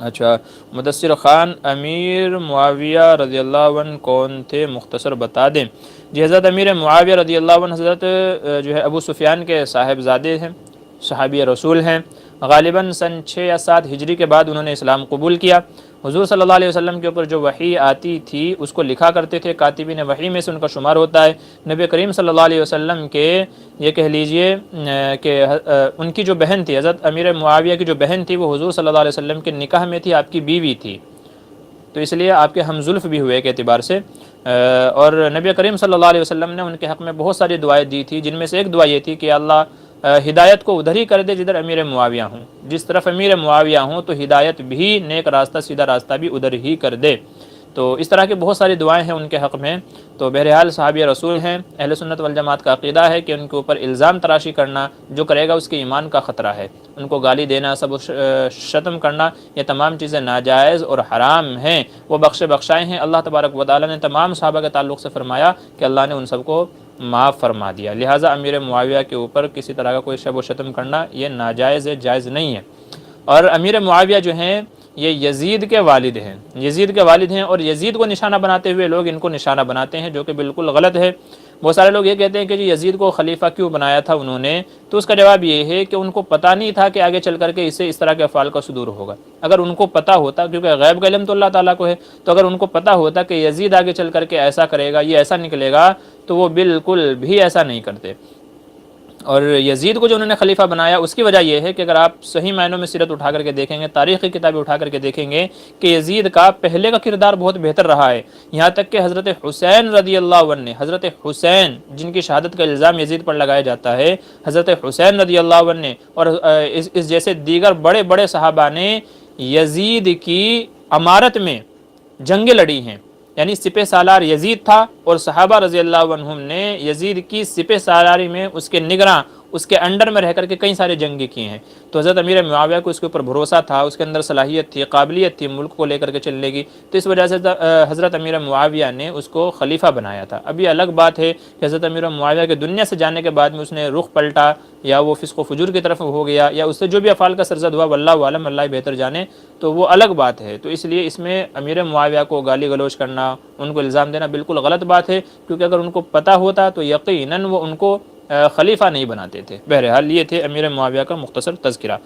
اچھا، مدثر خان، امیر معاویہ رضی اللہ عنہ کون تھے، مختصر بتا دیں۔ جی، حضرت امیر معاویہ رضی اللہ عنہ حضرت جو ہے ابو سفیان کے صاحبزادے ہیں، صحابی رسول ہیں۔ غالباً سن 6 یا 7 ہجری کے بعد انہوں نے اسلام قبول کیا۔ حضور صلی اللہ علیہ وسلم کے اوپر جو وحی آتی تھی اس کو لکھا کرتے تھے، کاتبین وحی میں سے ان کا شمار ہوتا ہے۔ نبی کریم صلی اللہ علیہ وسلم کے یہ کہہ لیجئے کہ ان کی جو بہن تھی، حضرت امیر معاویہ کی جو بہن تھی، وہ حضور صلی اللہ علیہ وسلم کے نکاح میں تھی، آپ کی بیوی تھی، تو اس لیے آپ کے ہم زلف بھی ہوئے ایک اعتبار سے۔ اور نبی کریم صلی اللہ علیہ وسلم نے ان کے حق میں بہت ساری دعائیں دی تھی، جن میں سے ایک دعا یہ تھی کہ اللہ ہدایت کو ادھر ہی کر دے جدھر امیر معاویہ ہوں، جس طرف امیر معاویہ ہوں تو ہدایت بھی، نیک راستہ، سیدھا راستہ بھی ادھر ہی کر دے۔ تو اس طرح کی بہت ساری دعائیں ہیں ان کے حق میں۔ تو بہرحال صحابی رسول ہیں، اہل سنت والجماعت کا عقیدہ ہے کہ ان کے اوپر الزام تراشی کرنا جو کرے گا اس کے ایمان کا خطرہ ہے، ان کو گالی دینا، سب شتم کرنا، یہ تمام چیزیں ناجائز اور حرام ہیں۔ وہ بخشائے ہیں، اللہ تبارک و تعالیٰ نے تمام صحابہ کے تعلق سے فرمایا کہ اللہ نے ان سب کو معاف فرما دیا، لہٰذا امیر معاویہ کے اوپر کسی طرح کا کوئی شب و شتم کرنا یہ ناجائز ہے، جائز نہیں ہے۔ اور امیر معاویہ جو ہیں یہ یزید کے والد ہیں، یزید کے والد ہیں، اور یزید کو نشانہ بناتے ہوئے لوگ ان کو نشانہ بناتے ہیں، جو کہ بالکل غلط ہے۔ بہت سارے لوگ یہ کہتے ہیں کہ جی یزید کو خلیفہ کیوں بنایا تھا انہوں نے، تو اس کا جواب یہ ہے کہ ان کو پتہ نہیں تھا کہ آگے چل کر کے اس سے اس طرح کے افعال کا صدور ہوگا۔ اگر ان کو پتہ ہوتا، کیونکہ غیب کا علم تو اللہ تعالیٰ کو ہے، تو اگر ان کو پتہ ہوتا کہ یزید آگے چل کر کے ایسا کرے گا، یہ ایسا نکلے گا، تو وہ بالکل بھی ایسا نہیں کرتے۔ اور یزید کو جو انہوں نے خلیفہ بنایا اس کی وجہ یہ ہے کہ اگر آپ صحیح معنوں میں سیرت اٹھا کر کے دیکھیں گے، تاریخی کتابیں اٹھا کر کے دیکھیں گے کہ یزید کا پہلے کا کردار بہت بہتر رہا ہے، یہاں تک کہ حضرت حسین رضی اللہ عنہ نے، حضرت حسین جن کی شہادت کا الزام یزید پر لگایا جاتا ہے، حضرت حسین رضی اللہ عنہ نے اور اس جیسے دیگر بڑے بڑے صحابہ نے یزید کی امارت میں جنگیں لڑی ہیں، یعنی سپہ سالار یزید تھا اور صحابہ رضی اللہ عنہم نے یزید کی سپہ سالاری میں اس کے نگراں، اس کے انڈر میں رہ کر کے کئی سارے جنگیں کی ہیں۔ تو حضرت امیر معاویہ کو اس کے اوپر بھروسہ تھا، اس کے اندر صلاحیت تھی، قابلیت تھی ملک کو لے کر کے چلنے کی، تو اس وجہ سے حضرت امیر معاویہ نے اس کو خلیفہ بنایا تھا۔ اب یہ الگ بات ہے کہ حضرت امیر معاویہ کے دنیا سے جانے کے بعد میں اس نے رخ پلٹا، یا وہ فسق و فجور کی طرف ہو گیا، یا اس سے جو بھی افعال کا سرزد ہوا، واللہ عالم، اللہ بہتر جانے، تو وہ الگ بات ہے۔ تو اس لیے اس میں امیر معاویہ کو گالی گلوچ کرنا، ان کو الزام دینا بالکل غلط بات ہے، کیونکہ اگر ان کو پتہ ہوتا تو یقیناً وہ ان کو خلیفہ نہیں بناتے تھے۔ بہرحال یہ تھے امیر معاویہ کا مختصر تذکرہ۔